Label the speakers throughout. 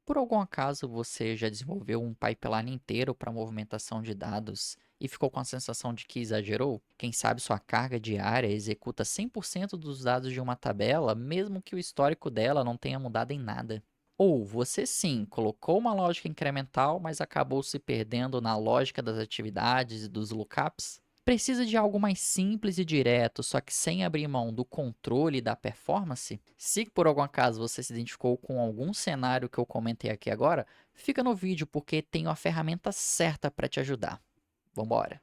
Speaker 1: Por algum acaso você já desenvolveu um pipeline inteiro para movimentação de dados e ficou com a sensação de que exagerou? Quem sabe sua carga diária executa 100% dos dados de uma tabela, mesmo que o histórico dela não tenha mudado em nada? Ou você sim colocou uma lógica incremental, mas acabou se perdendo na lógica das atividades e dos lookups? Precisa de algo mais simples e direto, só que sem abrir mão do controle e da performance? Se por algum acaso você se identificou com algum cenário que eu comentei aqui agora, fica no vídeo porque tenho a ferramenta certa para te ajudar. Vambora!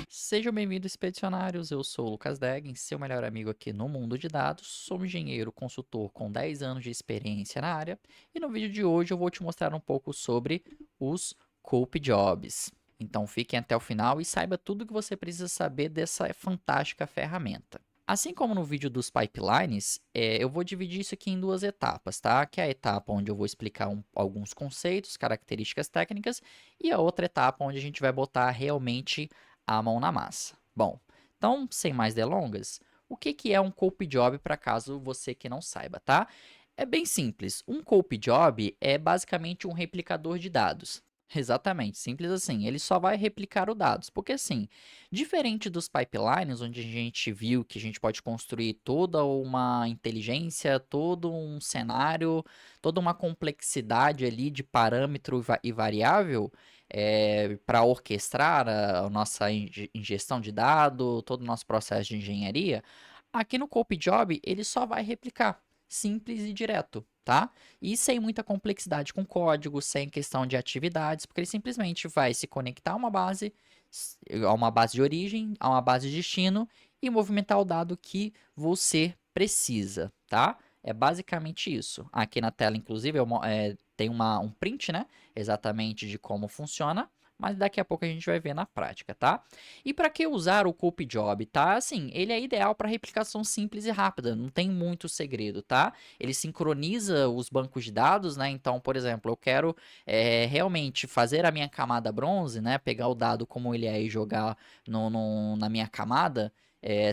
Speaker 1: Sejam bem-vindos, expedicionários. Eu sou o Lucas Deggen, seu melhor amigo aqui no mundo de dados. Sou um engenheiro consultor com 10 anos de experiência na área e no vídeo de hoje eu vou te mostrar um pouco sobre os Cope Jobs. Então fiquem até o final e saiba tudo o que você precisa saber dessa fantástica ferramenta. Assim como no vídeo dos pipelines, eu vou dividir isso aqui em duas etapas, tá? Que é a etapa onde eu vou explicar alguns conceitos, características técnicas, e a outra etapa onde a gente vai botar realmente a mão na massa. Bom, então, sem mais delongas, o que é um Cope Job para caso você que não saiba, tá? É bem simples. Um Cope Job é basicamente um replicador de dados. Exatamente, simples assim. Ele só vai replicar os dados, porque assim, diferente dos pipelines, onde a gente viu que a gente pode construir toda uma inteligência, todo um cenário, toda uma complexidade ali de parâmetro e variável, para orquestrar a nossa ingestão de dado, todo o nosso processo de engenharia, aqui no Cope Job ele só vai replicar, simples e direto, tá? E sem muita complexidade com código, sem questão de atividades, porque ele simplesmente vai se conectar a uma base de origem, a uma base de destino e movimentar o dado que você precisa, tá? É basicamente isso. Aqui na tela, inclusive, tem um print, né? Exatamente de como funciona, mas daqui a pouco a gente vai ver na prática, tá? E para que usar o Cope Job, tá? Assim, ele é ideal para replicação simples e rápida, não tem muito segredo, tá? Ele sincroniza os bancos de dados, né? Então, por exemplo, eu quero realmente fazer a minha camada bronze, né? Pegar o dado como ele é e jogar na minha camada,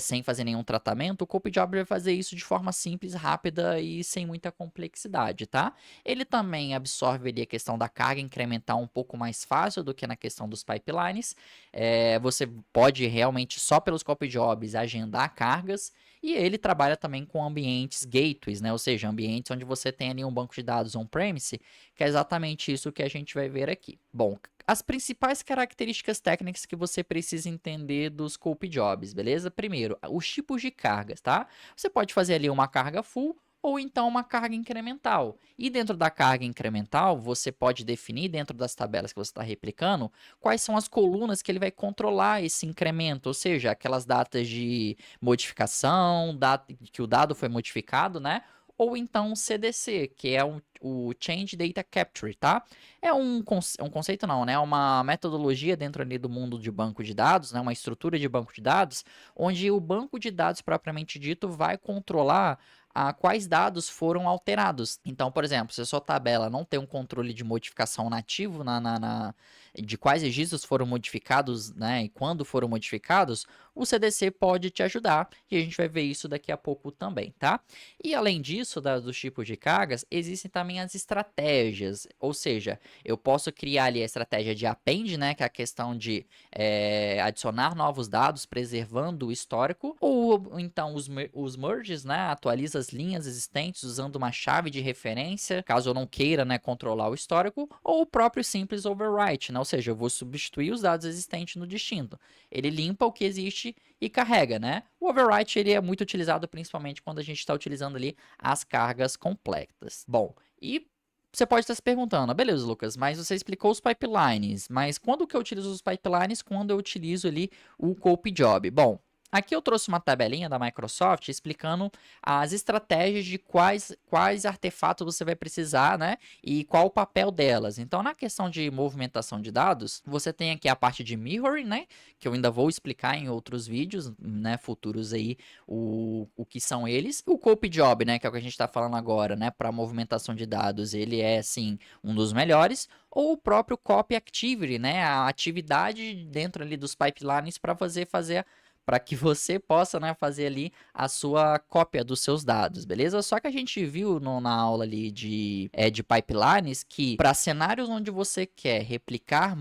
Speaker 1: sem fazer nenhum tratamento, o CopeJob vai fazer isso de forma simples, rápida e sem muita complexidade, tá? Ele também absorve ali a questão da carga incremental um pouco mais fácil do que na questão dos pipelines. Você pode realmente só pelos CopeJobs agendar cargas e ele trabalha também com ambientes gateways, né? Ou seja, ambientes onde você tem ali um banco de dados on-premise, que é exatamente isso que a gente vai ver aqui. Bom, as principais características técnicas que você precisa entender dos Cope Jobs, beleza? Primeiro, os tipos de cargas, tá? Você pode fazer ali uma carga full ou então uma carga incremental. E dentro da carga incremental, você pode definir dentro das tabelas que você está replicando quais são as colunas que ele vai controlar esse incremento, ou seja, aquelas datas de modificação, data que o dado foi modificado, né? Ou então o CDC, que é o Change Data Capture, tá? É um conceito não, né? É uma metodologia dentro ali do mundo de banco de dados, né? Uma estrutura de banco de dados, onde o banco de dados propriamente dito vai controlar quais dados foram alterados. Então, por exemplo, se a sua tabela não tem um controle de modificação nativo de quais registros foram modificados, né, e quando foram modificados, o CDC pode te ajudar e a gente vai ver isso daqui a pouco também, tá? E além disso, dos tipos de cargas, existem também as estratégias, ou seja, eu posso criar ali a estratégia de append, né, que é a questão de adicionar novos dados, preservando o histórico, ou então os merges, né, atualiza as linhas existentes usando uma chave de referência, caso eu não queira, né, controlar o histórico, ou o próprio simples overwrite, né, ou seja, eu vou substituir os dados existentes no distinto. Ele limpa o que existe e carrega, né? O overwrite ele é muito utilizado principalmente quando a gente está utilizando ali as cargas complexas. Bom, e você pode estar se perguntando, beleza, Lucas, mas você explicou os pipelines, mas quando que eu utilizo os pipelines? Quando eu utilizo ali o Cope Job? Bom, aqui eu trouxe uma tabelinha da Microsoft explicando as estratégias de quais artefatos você vai precisar, né? E qual o papel delas. Então, na questão de movimentação de dados, você tem aqui a parte de mirroring, né? Que eu ainda vou explicar em outros vídeos, né? Futuros aí, o que são eles. O Cope Job, né? Que é o que a gente está falando agora, né? Para movimentação de dados, ele é, sim, um dos melhores. Ou o próprio Copy Activity, né? A atividade dentro ali dos pipelines para fazer para que você possa, né, fazer ali a sua cópia dos seus dados, beleza? Só que a gente viu na aula ali de pipelines que para cenários onde você quer replicar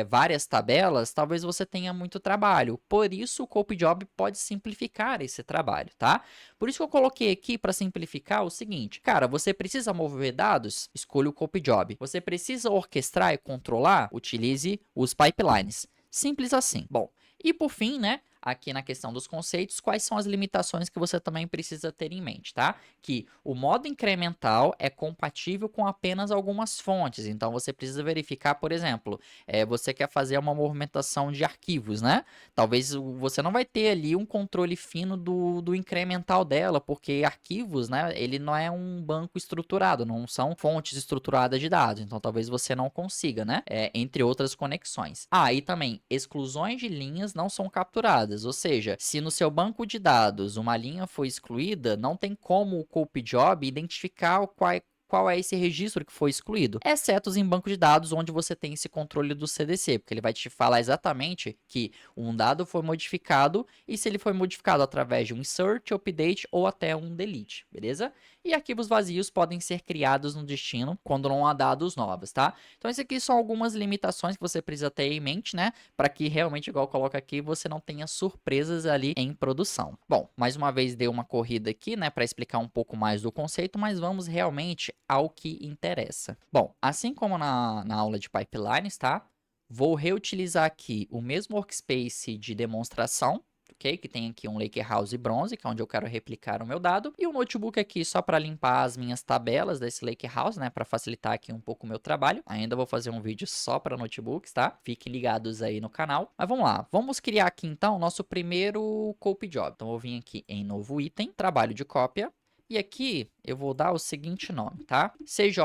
Speaker 1: várias tabelas, talvez você tenha muito trabalho. Por isso, o CopeJob pode simplificar esse trabalho, tá? Por isso que eu coloquei aqui para simplificar o seguinte, cara, você precisa mover dados? Escolha o CopeJob. Você precisa orquestrar e controlar? Utilize os pipelines. Simples assim. Bom, e por fim, né, aqui na questão dos conceitos, quais são as limitações que você também precisa ter em mente, tá? Que o modo incremental é compatível com apenas algumas fontes, então você precisa verificar, por exemplo, você quer fazer uma movimentação de arquivos, né? Talvez você não vai ter ali um controle fino do incremental dela, porque arquivos, né, ele não é um banco estruturado, não são fontes estruturadas de dados, então talvez você não consiga, né? Entre outras conexões. E também, exclusões de linhas não são capturadas, ou seja, se no seu banco de dados uma linha foi excluída, não tem como o CopeJob identificar qual é esse registro que foi excluído, exceto em banco de dados onde você tem esse controle do CDC, porque ele vai te falar exatamente que um dado foi modificado e se ele foi modificado através de um insert, update ou até um delete, beleza? E arquivos vazios podem ser criados no destino quando não há dados novos, tá? Então, isso aqui são algumas limitações que você precisa ter em mente, né? Para que realmente, igual coloca aqui, você não tenha surpresas ali em produção. Bom, mais uma vez dei uma corrida aqui, né? Para explicar um pouco mais do conceito, mas vamos realmente ao que interessa. Bom, assim como na aula de pipelines, tá? Vou reutilizar aqui o mesmo workspace de demonstração, ok? Que tem aqui um Lakehouse Bronze, que é onde eu quero replicar o meu dado, e o notebook aqui só para limpar as minhas tabelas desse Lakehouse, né? Para facilitar aqui um pouco o meu trabalho. Ainda vou fazer um vídeo só para notebooks, tá? Fiquem ligados aí no canal. Mas vamos lá, vamos criar aqui então o nosso primeiro CopeJob. Então, eu vou vir aqui em novo item, trabalho de cópia, e aqui eu vou dar o seguinte nome, tá? CJ,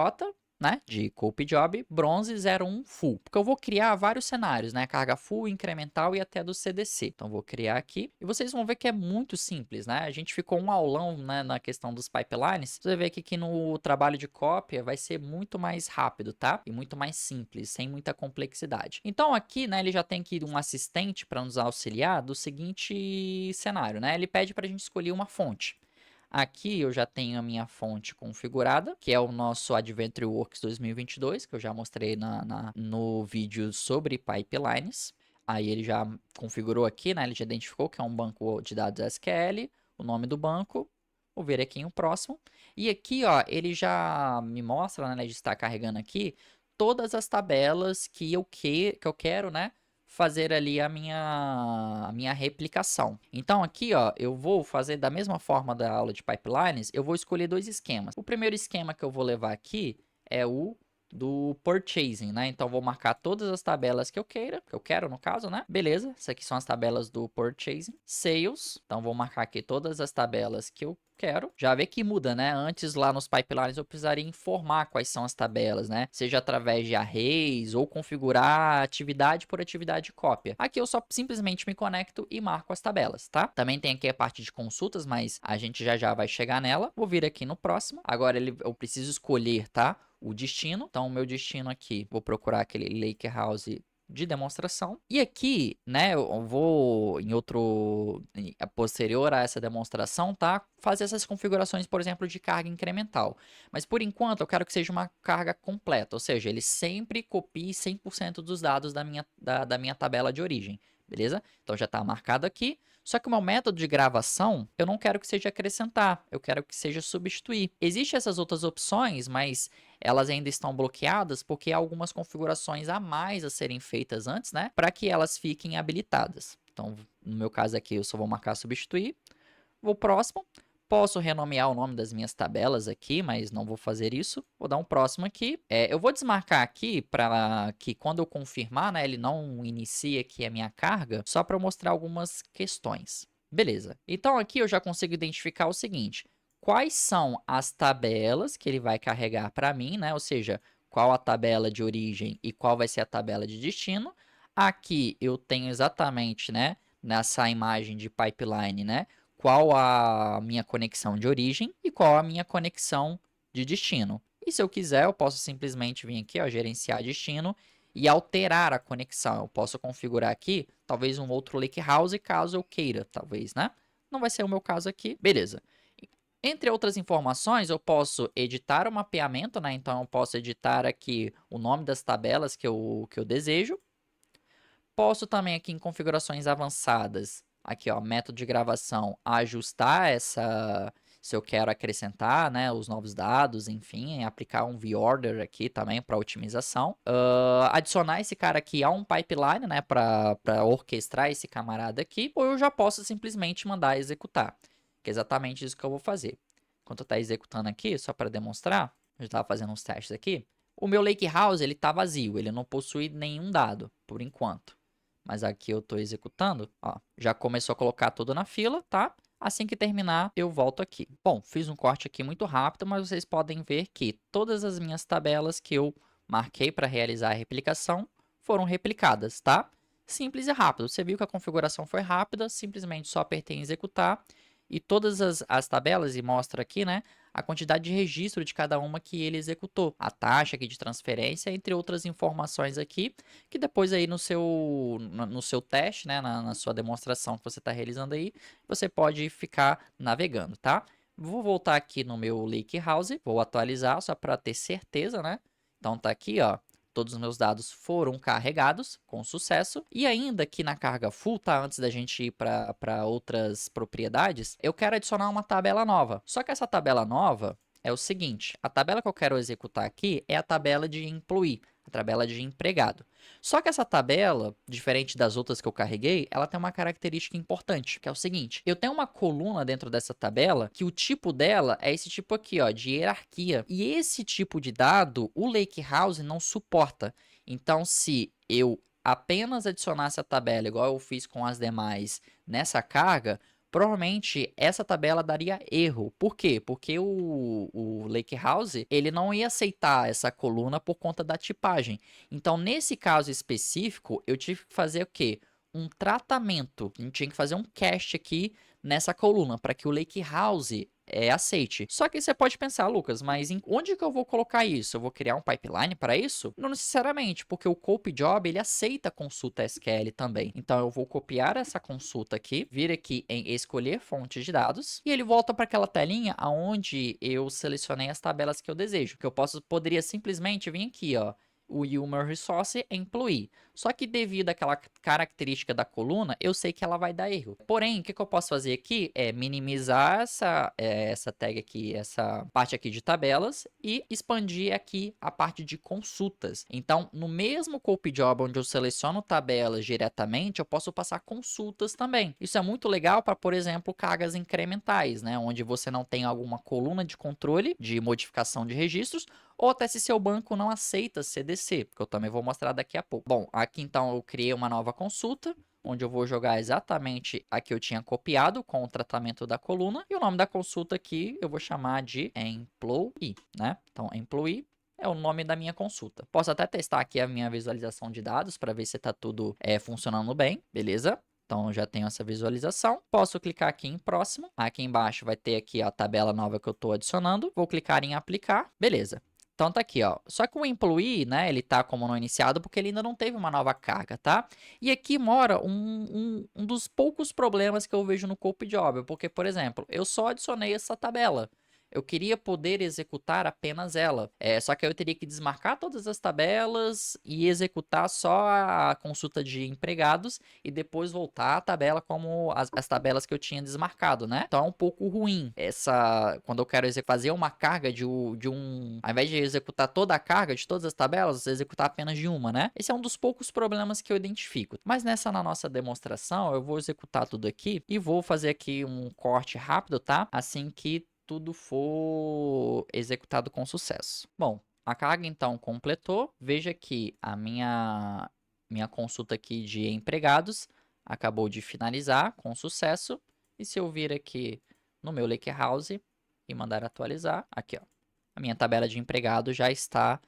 Speaker 1: né, de CopeJob, bronze 01 full, porque eu vou criar vários cenários, né, carga full, incremental e até do CDC. Então, vou criar aqui e vocês vão ver que é muito simples, né, a gente ficou um aulão, né, na questão dos pipelines. Você vai ver que aqui no trabalho de cópia vai ser muito mais rápido, tá, e muito mais simples, sem muita complexidade. Então, aqui, né, ele já tem aqui um assistente para nos auxiliar do seguinte cenário, né, ele pede para a gente escolher uma fonte. Aqui eu já tenho a minha fonte configurada, que é o nosso AdventureWorks 2022, que eu já mostrei no vídeo sobre pipelines. Aí ele já configurou aqui, né? Ele já identificou que é um banco de dados SQL, o nome do banco. Vou ver aqui em o próximo. E aqui, ó, ele já me mostra, né? Ele está carregando aqui todas as tabelas que eu quero, né? Fazer ali a minha replicação. Então aqui, ó, eu vou fazer da mesma forma da aula de pipelines, eu vou escolher dois esquemas. O primeiro esquema que eu vou levar aqui é o do purchasing, né? Então vou marcar todas as tabelas que eu quero no caso, né? Beleza, essas aqui são as tabelas do purchasing. Sales, então vou marcar aqui todas as tabelas que eu quero. Já vê que muda, né? Antes lá nos pipelines eu precisaria informar quais são as tabelas, né? Seja através de arrays ou configurar atividade por atividade de cópia. Aqui eu só simplesmente me conecto e marco as tabelas, tá? Também tem aqui a parte de consultas, mas a gente já vai chegar nela. Vou vir aqui no próximo. Agora eu preciso escolher, tá? O destino. Então, o meu destino aqui, vou procurar aquele Lakehouse de demonstração. E aqui, né, eu vou posterior a essa demonstração, tá? Fazer essas configurações, por exemplo, de carga incremental. Mas por enquanto eu quero que seja uma carga completa, ou seja, ele sempre copie 100% dos dados da minha tabela de origem, beleza? Então já está marcado aqui. Só que o meu método de gravação, eu não quero que seja acrescentar, eu quero que seja substituir. Existem essas outras opções, mas elas ainda estão bloqueadas porque há algumas configurações a mais a serem feitas antes, né? Para que elas fiquem habilitadas. Então, no meu caso aqui, eu só vou marcar substituir. Vou próximo. Posso renomear o nome das minhas tabelas aqui, mas não vou fazer isso. Vou dar um próximo aqui. Eu vou desmarcar aqui para que quando eu confirmar, né, ele não inicie aqui a minha carga, só para mostrar algumas questões. Beleza. Então aqui eu já consigo identificar o seguinte. Quais são as tabelas que ele vai carregar para mim, né? Ou seja, qual a tabela de origem e qual vai ser a tabela de destino. Aqui eu tenho exatamente, né, nessa imagem de pipeline, né? Qual a minha conexão de origem e qual a minha conexão de destino. E se eu quiser, eu posso simplesmente vir aqui, ó, gerenciar destino e alterar a conexão. Eu posso configurar aqui, talvez um outro lakehouse, caso eu queira, talvez, né? Não vai ser o meu caso aqui. Beleza. Entre outras informações, eu posso editar o mapeamento, né? Então, eu posso editar aqui o nome das tabelas que eu desejo. Posso também aqui em configurações avançadas, aqui ó, método de gravação, ajustar essa, se eu quero acrescentar, né, os novos dados, enfim, aplicar um V-Order aqui também para otimização. Adicionar esse cara aqui a um pipeline, né, para orquestrar esse camarada aqui, ou eu já posso simplesmente mandar executar, que é exatamente isso que eu vou fazer. Enquanto está executando aqui, só para demonstrar, eu estava fazendo uns testes aqui, o meu Lakehouse ele está vazio, ele não possui nenhum dado, por enquanto. Mas aqui eu estou executando, ó, já começou a colocar tudo na fila, tá? Assim que terminar, eu volto aqui. Bom, fiz um corte aqui muito rápido, mas vocês podem ver que todas as minhas tabelas que eu marquei para realizar a replicação foram replicadas, tá? Simples e rápido. Você viu que a configuração foi rápida, simplesmente só apertei em executar e todas as tabelas, e mostra aqui, né, a quantidade de registro de cada uma que ele executou, a taxa aqui de transferência, entre outras informações aqui, que depois aí no seu teste, né, na sua demonstração que você está realizando aí, você pode ficar navegando, tá? Vou voltar aqui no meu Lakehouse, vou atualizar só para ter certeza, né? Então tá aqui, ó. Todos os meus dados foram carregados com sucesso. E ainda aqui na carga full, tá? Antes da gente ir para outras propriedades, eu quero adicionar uma tabela nova. Só que essa tabela nova é o seguinte: a tabela que eu quero executar aqui é a tabela de employee, a tabela de empregado. Só que essa tabela, diferente das outras que eu carreguei, ela tem uma característica importante, que é o seguinte: eu tenho uma coluna dentro dessa tabela que o tipo dela é esse tipo aqui, ó, de hierarquia. E esse tipo de dado o Lakehouse não suporta. Então, se eu apenas adicionasse a tabela igual eu fiz com as demais nessa carga, provavelmente essa tabela daria erro. Por quê? Porque o Lakehouse ele não ia aceitar essa coluna por conta da tipagem. Então, nesse caso específico, eu tive que fazer o quê? Um tratamento. A gente tinha que fazer um cache aqui nessa coluna para que o Lakehouse aceite. Só que você pode pensar, Lucas, mas onde que eu vou colocar isso? Eu vou criar um pipeline para isso? Não necessariamente, porque o Copy Job ele aceita consulta SQL também. Então eu vou copiar essa consulta aqui, vir aqui em escolher fonte de dados e ele volta para aquela telinha aonde eu selecionei as tabelas que eu desejo. Que eu poderia simplesmente vir aqui, ó, o Human Resource Employee. Só que devido àquela característica da coluna, eu sei que ela vai dar erro. Porém, o que eu posso fazer aqui é minimizar essa tag aqui, essa parte aqui de tabelas e expandir aqui a parte de consultas. Então, no mesmo Copy Job onde eu seleciono tabelas diretamente, eu posso passar consultas também. Isso é muito legal para, por exemplo, cargas incrementais, né? Onde você não tem alguma coluna de controle de modificação de registros, ou até se seu banco não aceita CDC, que eu também vou mostrar daqui a pouco. Bom, aqui então eu criei uma nova consulta, onde eu vou jogar exatamente a que eu tinha copiado com o tratamento da coluna, e o nome da consulta aqui eu vou chamar de Employee, né? Então, Employee é o nome da minha consulta. Posso até testar aqui a minha visualização de dados para ver se está tudo funcionando bem, beleza? Então, já tenho essa visualização. Posso clicar aqui em próximo. Aqui embaixo vai ter aqui a tabela nova que eu estou adicionando. Vou clicar em aplicar. Beleza. Então tá aqui, ó. Só que o employee, né, ele tá como não iniciado porque ele ainda não teve uma nova carga, tá? E aqui mora um dos poucos problemas que eu vejo no Copy Job, porque, por exemplo, eu só adicionei essa tabela. Eu queria poder executar apenas ela. Só que eu teria que desmarcar todas as tabelas e executar só a consulta de empregados e depois voltar à tabela como as tabelas que eu tinha desmarcado, né? Então é um pouco ruim quando eu quero fazer uma carga ao invés de executar toda a carga de todas as tabelas, executar apenas de uma, né? Esse é um dos poucos problemas que eu identifico. Mas na nossa demonstração, eu vou executar tudo aqui e vou fazer aqui um corte rápido, tá? Assim que tudo for executado com sucesso. Bom, a carga então completou. Veja que a minha consulta aqui de empregados acabou de finalizar com sucesso. E se eu vir aqui no meu Lakehouse e mandar atualizar, aqui ó, a minha tabela de empregado já está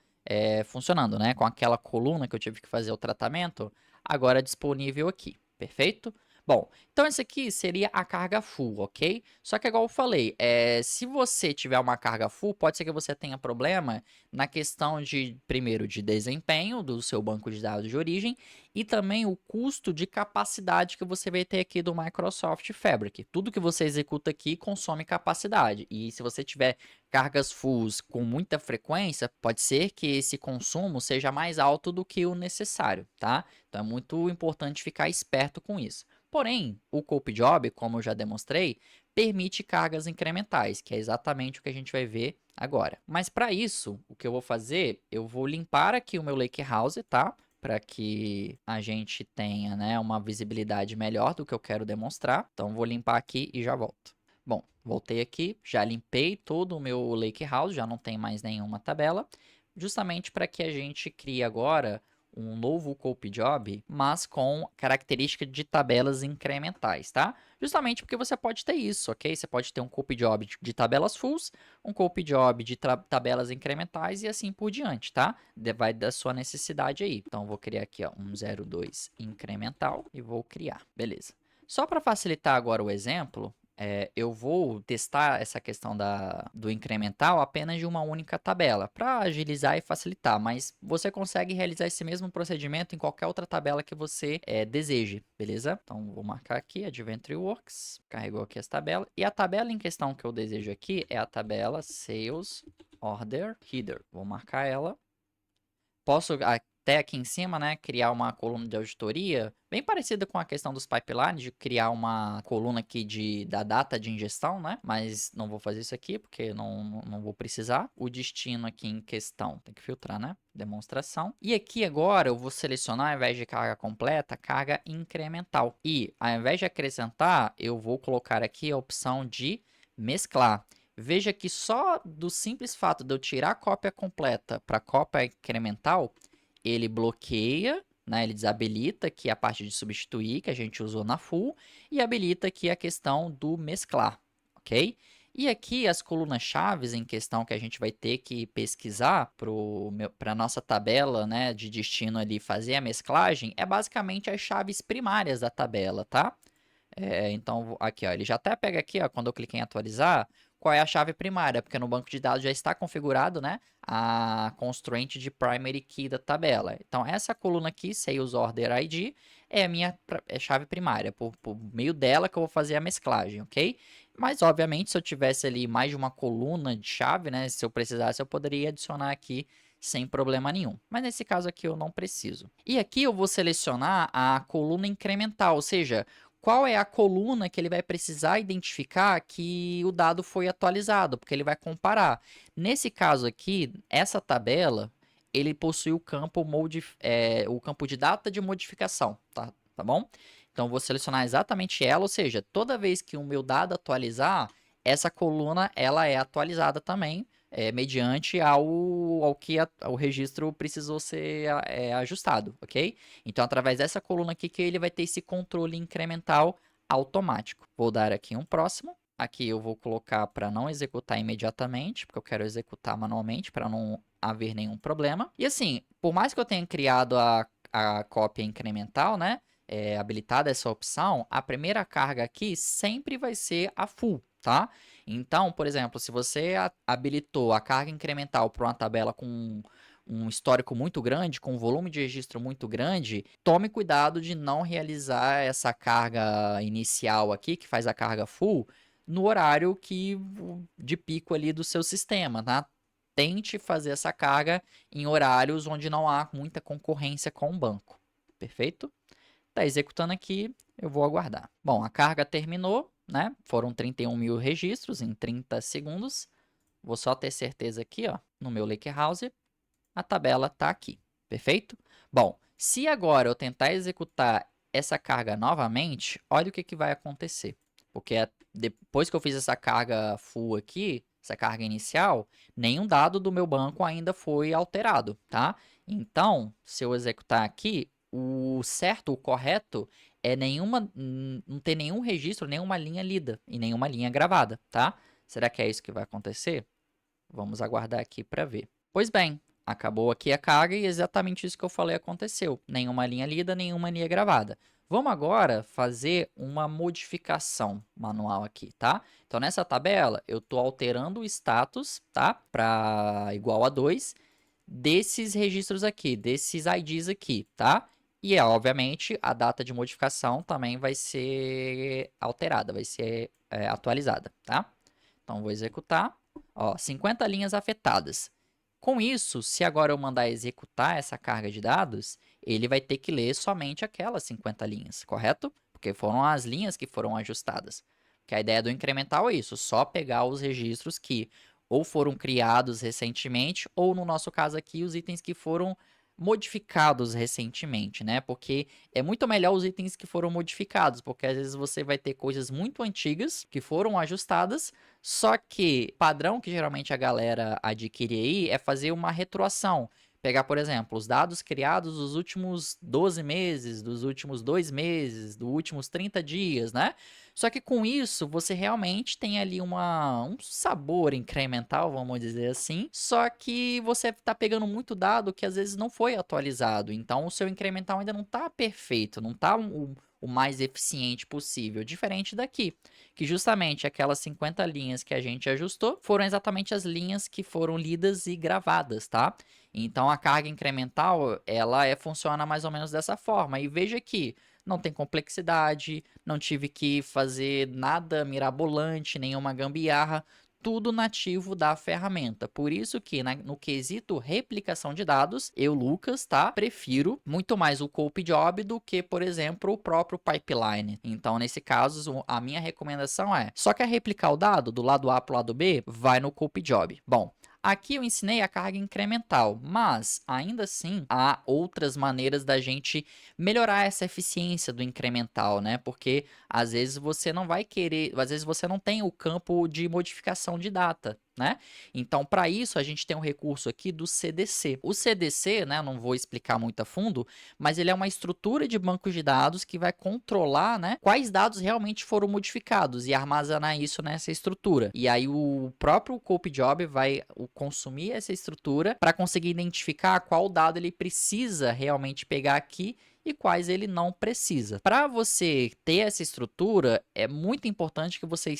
Speaker 1: funcionando, né? Com aquela coluna que eu tive que fazer o tratamento, agora disponível aqui, perfeito? Bom, então esse aqui seria a carga full, ok? Só que igual eu falei, se você tiver uma carga full, pode ser que você tenha problema na questão de, primeiro, de desempenho do seu banco de dados de origem e também o custo de capacidade que você vai ter aqui do Microsoft Fabric. Tudo que você executa aqui consome capacidade e se você tiver cargas fulls com muita frequência, pode ser que esse consumo seja mais alto do que o necessário, tá? Então é muito importante ficar esperto com isso. Porém, o Cope Job, como eu já demonstrei, permite cargas incrementais, que é exatamente o que a gente vai ver agora. Mas para isso, o que eu vou fazer, eu vou limpar aqui o meu Lakehouse, tá? Para que a gente tenha, né, uma visibilidade melhor do que eu quero demonstrar. Então, vou limpar aqui e já volto. Bom, voltei aqui, já limpei todo o meu Lakehouse, já não tem mais nenhuma tabela, justamente para que a gente crie agora um novo Cope Job, mas com característica de tabelas incrementais, tá? Justamente porque você pode ter isso, ok? Você pode ter um Cope Job de tabelas fulls, um Cope Job de tabelas incrementais e assim por diante, tá? Vai da sua necessidade aí. Então, vou criar aqui ó, um 02 incremental e vou criar, beleza. Só para facilitar agora o exemplo, eu vou testar essa questão do incremental apenas de uma única tabela, para agilizar e facilitar, mas você consegue realizar esse mesmo procedimento em qualquer outra tabela que você deseje, beleza? Então, vou marcar aqui, Adventure Works, carregou aqui essa tabela, e a tabela em questão que eu desejo aqui é a tabela Sales Order Header. Vou marcar ela. Posso até aqui em cima, né, criar uma coluna de auditoria, bem parecida com a questão dos pipelines, de criar uma coluna aqui da data de ingestão, né, mas não vou fazer isso aqui, porque não vou precisar. O destino aqui em questão, tem que filtrar, né, demonstração. E aqui agora eu vou selecionar, ao invés de carga completa, carga incremental. E ao invés de acrescentar, eu vou colocar aqui a opção de mesclar. Veja que só do simples fato de eu tirar a cópia completa para cópia incremental, ele bloqueia, né, ele desabilita aqui a parte de substituir, que a gente usou na full, e habilita aqui a questão do mesclar, ok? E aqui as colunas-chaves em questão que a gente vai ter que pesquisar para a nossa tabela, né, de destino ali fazer a mesclagem, é basicamente as chaves primárias da tabela, tá? Então, aqui, ó, ele já até pega aqui, ó, quando eu cliquei em atualizar, qual é a chave primária, porque no banco de dados já está configurado, né, a constraint de primary key da tabela. Então, essa coluna aqui, Sales Order ID, é a minha chave primária, por meio dela que eu vou fazer a mesclagem, ok? Mas, obviamente, se eu tivesse ali mais de uma coluna de chave, né, se eu precisasse, eu poderia adicionar aqui sem problema nenhum. Mas nesse caso aqui eu não preciso. E aqui eu vou selecionar a coluna incremental, ou seja, qual é a coluna que ele vai precisar identificar que o dado foi atualizado, porque ele vai comparar. Nesse caso aqui, essa tabela, ele possui o campo de data de modificação, tá bom? Então, vou selecionar exatamente ela, ou seja, toda vez que o meu dado atualizar, essa coluna ela é atualizada também, mediante ao que o registro precisou ser ajustado, ok? Então, através dessa coluna aqui que ele vai ter esse controle incremental automático. Vou dar aqui um próximo. Aqui eu vou colocar para não executar imediatamente, porque eu quero executar manualmente para não haver nenhum problema. E assim, por mais que eu tenha criado a cópia incremental, né? Habilitada essa opção, a primeira carga aqui sempre vai ser a full, tá? Então, por exemplo, se você habilitou a carga incremental para uma tabela com um histórico muito grande, com um volume de registro muito grande, tome cuidado de não realizar essa carga inicial aqui, que faz a carga full, no horário de pico ali do seu sistema, tá? Tente fazer essa carga em horários onde não há muita concorrência com o banco. Perfeito? Tá executando aqui, eu vou aguardar. Bom, a carga terminou, né? Foram 31 mil registros em 30 segundos. Vou só ter certeza aqui, ó, no meu Lakehouse, a tabela está aqui, perfeito? Bom, se agora eu tentar executar essa carga novamente, olha o que vai acontecer. Porque depois que eu fiz essa carga full aqui, essa carga inicial, nenhum dado do meu banco ainda foi alterado, tá? Então, se eu executar aqui, o certo, o correto, é não ter nenhum registro, nenhuma linha lida e nenhuma linha gravada, tá? Será que é isso que vai acontecer? Vamos aguardar aqui para ver. Pois bem, acabou aqui a carga e exatamente isso que eu falei aconteceu. Nenhuma linha lida, nenhuma linha gravada. Vamos agora fazer uma modificação manual aqui, tá? Então, nessa tabela, eu estou alterando o status, tá? Para igual a 2 desses registros aqui, desses IDs aqui, tá? E, obviamente, a data de modificação também vai ser alterada, vai ser atualizada, tá? Então, vou executar. Ó, 50 linhas afetadas. Com isso, se agora eu mandar executar essa carga de dados, ele vai ter que ler somente aquelas 50 linhas, correto? Porque foram as linhas que foram ajustadas. Porque a ideia do incremental é isso, só pegar os registros que ou foram criados recentemente, ou no nosso caso aqui, os itens que foram modificados recentemente, né? Porque é muito melhor os itens que foram modificados, porque às vezes você vai ter coisas muito antigas que foram ajustadas, só que padrão que geralmente a galera adquire aí é fazer uma retroação. Pegar, por exemplo, os dados criados dos últimos 12 meses, dos últimos 2 meses, dos últimos 30 dias, né? Só que com isso, você realmente tem ali um sabor incremental, vamos dizer assim. Só que você está pegando muito dado que às vezes não foi atualizado. Então, o seu incremental ainda não está perfeito, não está o mais eficiente possível. Diferente daqui, que justamente aquelas 50 linhas que a gente ajustou foram exatamente as linhas que foram lidas e gravadas, tá? Então, a carga incremental, ela funciona mais ou menos dessa forma. E veja aqui, não tem complexidade, não tive que fazer nada mirabolante, nenhuma gambiarra, tudo nativo da ferramenta. Por isso que no quesito replicação de dados, eu, Lucas, tá? Prefiro muito mais o Cope Job do que, por exemplo, o próprio pipeline. Então, nesse caso, a minha recomendação é, só quer replicar o dado do lado A para o lado B? Vai no Cope Job. Bom, aqui eu ensinei a carga incremental, mas ainda assim há outras maneiras da gente melhorar essa eficiência do incremental, né? Porque às vezes você não vai querer, às vezes você não tem o campo de modificação de data, né? Então, para isso, a gente tem um recurso aqui do CDC. O CDC, né, não vou explicar muito a fundo, mas ele é uma estrutura de bancos de dados que vai controlar, né, quais dados realmente foram modificados e armazenar isso nessa estrutura. E aí o próprio Cope Job vai consumir essa estrutura para conseguir identificar qual dado ele precisa realmente pegar aqui e quais ele não precisa. Para você ter essa estrutura, é muito importante que você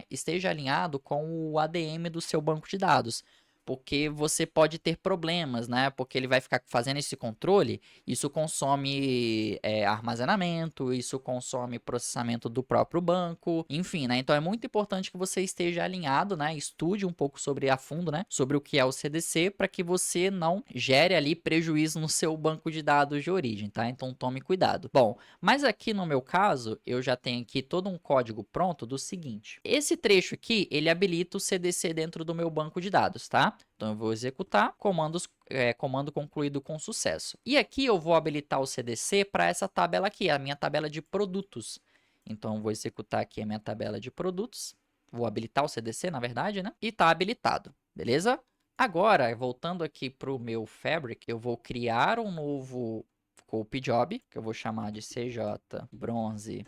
Speaker 1: esteja alinhado com o ADM do seu banco de dados, porque você pode ter problemas, né? Porque ele vai ficar fazendo esse controle, isso consome armazenamento, isso consome processamento do próprio banco, enfim, né? Então é muito importante que você esteja alinhado, né? Estude um pouco sobre a fundo, né? Sobre o que é o CDC, para que você não gere ali prejuízo no seu banco de dados de origem, tá? Então tome cuidado. Bom, mas aqui no meu caso, eu já tenho aqui todo um código pronto do seguinte. Esse trecho aqui, ele habilita o CDC dentro do meu banco de dados, tá? Então eu vou executar comando concluído com sucesso. E aqui eu vou habilitar o CDC para essa tabela aqui, a minha tabela de produtos. Então eu vou executar aqui a minha tabela de produtos. Vou habilitar o CDC, na verdade, né? E está habilitado, beleza? Agora, voltando aqui para o meu Fabric, eu vou criar um novo Cope Job, que eu vou chamar de CJ Bronze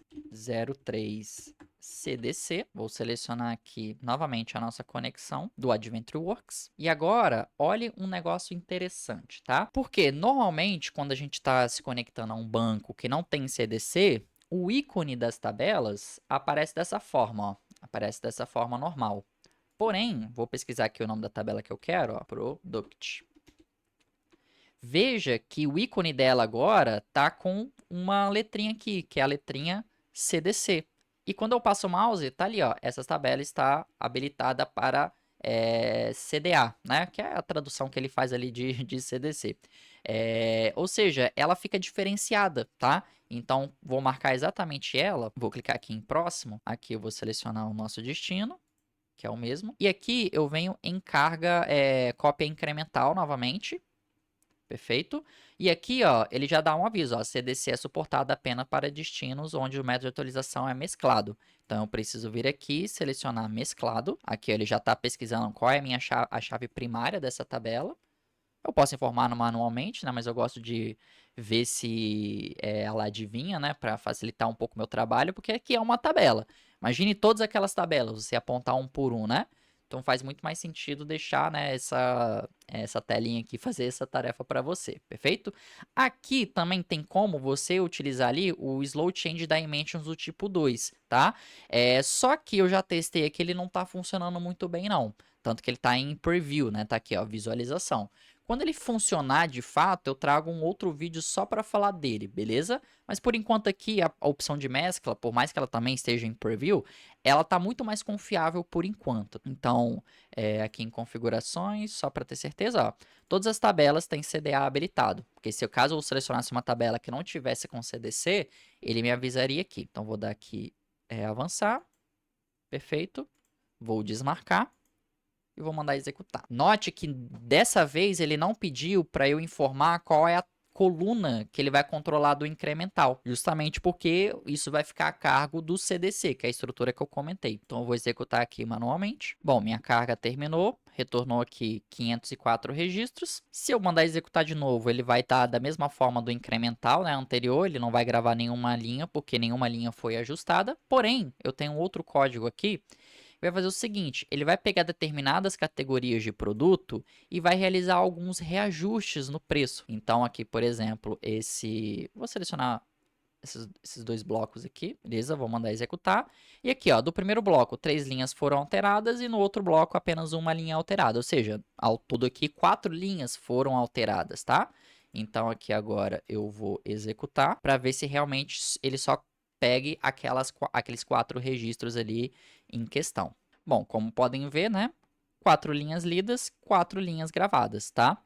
Speaker 1: 03 CDC. Vou selecionar aqui novamente a nossa conexão do Adventure Works. E agora, olhe um negócio interessante, tá? Porque normalmente, quando a gente está se conectando a um banco que não tem CDC, o ícone das tabelas aparece dessa forma, ó. Aparece dessa forma normal. Porém, vou pesquisar aqui o nome da tabela que eu quero, ó, Product. Veja que o ícone dela agora tá com uma letrinha aqui, que é a letrinha CDC. E quando eu passo o mouse, tá ali, ó, essa tabela está habilitada para CDA, né? Que é a tradução que ele faz ali de CDC. Ou seja, ela fica diferenciada, tá? Então, vou marcar exatamente ela. Vou clicar aqui em próximo. Aqui eu vou selecionar o nosso destino, que é o mesmo. E aqui eu venho em carga cópia incremental novamente. Perfeito? E aqui, ó, ele já dá um aviso, ó, CDC é suportado apenas para destinos onde o método de atualização é mesclado. Então, eu preciso vir aqui, selecionar mesclado. Aqui, ó, ele já está pesquisando qual é a chave primária dessa tabela. Eu posso informar manualmente, né, mas eu gosto de ver se ela adivinha, né, para facilitar um pouco o meu trabalho, porque aqui é uma tabela. Imagine todas aquelas tabelas, você apontar um por um, né? Então faz muito mais sentido deixar, né, essa telinha aqui fazer essa tarefa para você, perfeito? Aqui também tem como você utilizar ali o Slow Change Dimensions do tipo 2, tá? Só que eu já testei aqui, ele não tá funcionando muito bem não. Tanto que ele tá em preview, né? Tá aqui, ó, visualização. Quando ele funcionar de fato, eu trago um outro vídeo só para falar dele, beleza? Mas por enquanto aqui, a opção de mescla, por mais que ela também esteja em preview, ela tá muito mais confiável por enquanto. Então, aqui em configurações, só para ter certeza, ó, todas as tabelas têm CDA habilitado. Porque se caso eu selecionasse uma tabela que não tivesse com CDC, ele me avisaria aqui. Então, vou dar aqui avançar, perfeito. Vou desmarcar e vou mandar executar. Note que dessa vez ele não pediu para eu informar qual é a coluna que ele vai controlar do incremental, justamente porque isso vai ficar a cargo do CDC, que é a estrutura que eu comentei. Então eu vou executar aqui manualmente. Bom, minha carga terminou, retornou aqui 504 registros. Se eu mandar executar de novo, ele vai estar da mesma forma do incremental, né, anterior, ele não vai gravar nenhuma linha, porque nenhuma linha foi ajustada. Porém, eu tenho outro código aqui vai fazer o seguinte, ele vai pegar determinadas categorias de produto e vai realizar alguns reajustes no preço. Então aqui, por exemplo, vou selecionar esses dois blocos aqui, beleza? Vou mandar executar. E aqui, ó, do primeiro bloco, 3 linhas foram alteradas e no outro bloco apenas uma linha alterada. Ou seja, ao todo aqui, 4 linhas foram alteradas, tá? Então aqui agora eu vou executar para ver se realmente ele só pegue aqueles 4 registros ali em questão. Bom, como podem ver, né? 4 linhas lidas, 4 linhas gravadas, tá?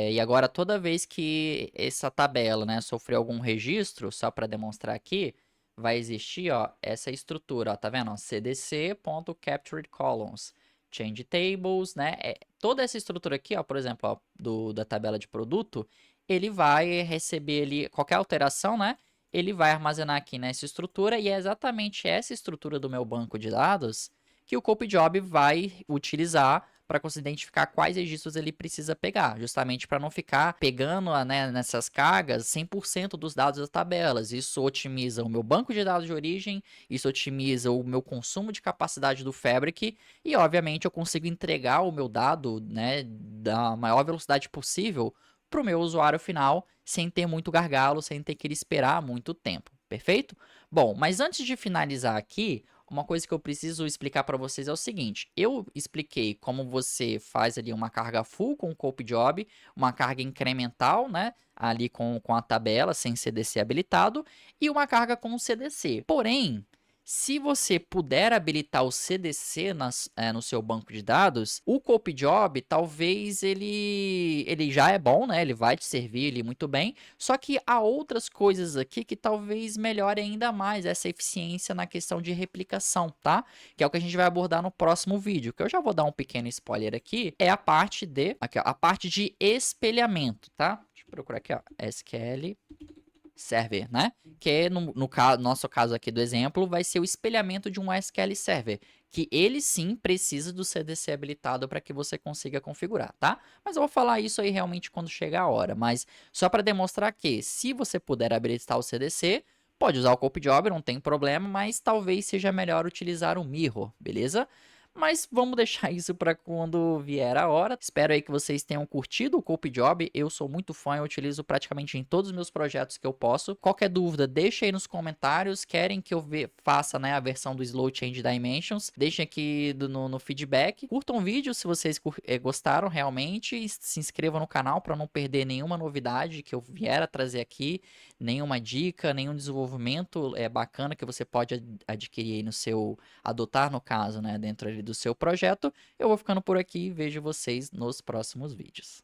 Speaker 1: E agora, toda vez que essa tabela, né, sofreu algum registro, só para demonstrar aqui, vai existir, ó, essa estrutura, ó, tá vendo? Ó, cdc.captured columns, change tables, né? Toda essa estrutura aqui, ó, por exemplo, ó, da tabela de produto, ele vai receber ali qualquer alteração, né? Ele vai armazenar aqui nessa estrutura e é exatamente essa estrutura do meu banco de dados que o Copy Job vai utilizar para conseguir identificar quais registros ele precisa pegar, justamente para não ficar pegando né, nessas cargas 100% dos dados das tabelas. Isso otimiza o meu banco de dados de origem, isso otimiza o meu consumo de capacidade do Fabric e, obviamente, eu consigo entregar o meu dado, né, da maior velocidade possível para o meu usuário final, sem ter muito gargalo, sem ter que ele esperar muito tempo. Perfeito? Bom, mas antes de finalizar aqui, uma coisa que eu preciso explicar para vocês é o seguinte: eu expliquei como você faz ali uma carga full com o Cope Job, uma carga incremental, né? Ali com a tabela sem CDC habilitado e uma carga com o CDC. Porém, se você puder habilitar o CDC no seu banco de dados, o Cope Job talvez ele já é bom, né? Ele vai te servir ali muito bem. Só que há outras coisas aqui que talvez melhore ainda mais essa eficiência na questão de replicação, tá? Que é o que a gente vai abordar no próximo vídeo, que eu já vou dar um pequeno spoiler aqui, é aqui, ó, a parte de espelhamento, tá? Deixa eu procurar aqui, ó, SQL Server, né? Que nosso caso aqui do exemplo vai ser o espelhamento de um SQL Server, que ele sim precisa do CDC habilitado para que você consiga configurar, tá? Mas eu vou falar isso aí realmente quando chegar a hora, mas só para demonstrar que se você puder habilitar o CDC, pode usar o Copy Job, não tem problema, mas talvez seja melhor utilizar o Mirror, beleza? Mas vamos deixar isso para quando vier a hora. Espero aí que vocês tenham curtido o Cope Job. Eu sou muito fã, eu utilizo praticamente em todos os meus projetos que eu posso. Qualquer dúvida, deixa aí nos comentários. Querem que eu faça, né, a versão do Slow Change Dimensions? Deixem aqui no feedback. Curtam o vídeo se vocês gostaram realmente. E se inscrevam no canal para não perder nenhuma novidade que eu vier a trazer aqui. Nenhuma dica, nenhum desenvolvimento bacana que você pode adquirir aí adotar no caso, né, dentro ali do seu projeto. Eu vou ficando por aqui e vejo vocês nos próximos vídeos.